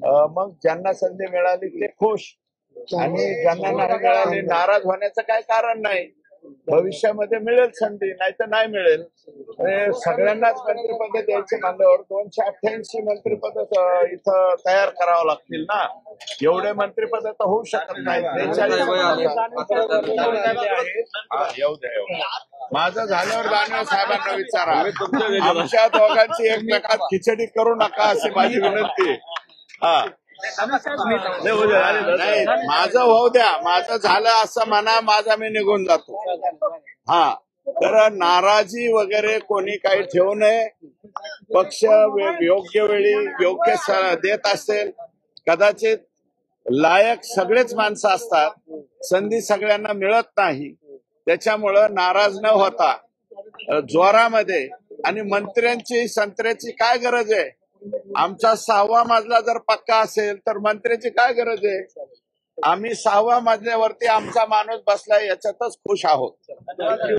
मग ज्यांना संधी मिळाली ते खुश आणि ज्यांना नाही मिळाली नाराज होण्याचं काय कारण नाही. भविष्यामध्ये मिळेल संधी, नाही तर नाही मिळेल. सगळ्यांनाच मंत्रिपद द्यायचे म्हणल्यावर 288 मंत्रिपद इथं तयार करावं लागतील ना. एवढे मंत्रिपद तर होऊ शकत नाही. येऊ द्या. माझं झाल्यावर दानवे साहेबांना विचारा. आमच्या दोघांची एकमेकात खिचडी करू नका अशी माझी विनंती आहे. हा नाही, माझं होऊ द्या. माझं झालं असं म्हणा, माझा मी निघून जातो. हा, तर नाराजी वगैरे कोणी काही ठेवू नये. पक्ष योग्य वेळी योग्य देत असेल. कदाचित लायक सगळेच माणसं असतात, संधी सगळ्यांना मिळत नाही. त्याच्यामुळं नाराज न होता जोरामध्ये, आणि मंत्र्यांची संत्र्याची काय गरज आहे. आमचा 6वा मजला जर पक्का असेल तर मंत्र्याची काय गरज आहे. आम्ही 6व्या मजल्यावरती आमचा माणूस बसलाय याच्यातच खुश आहोत.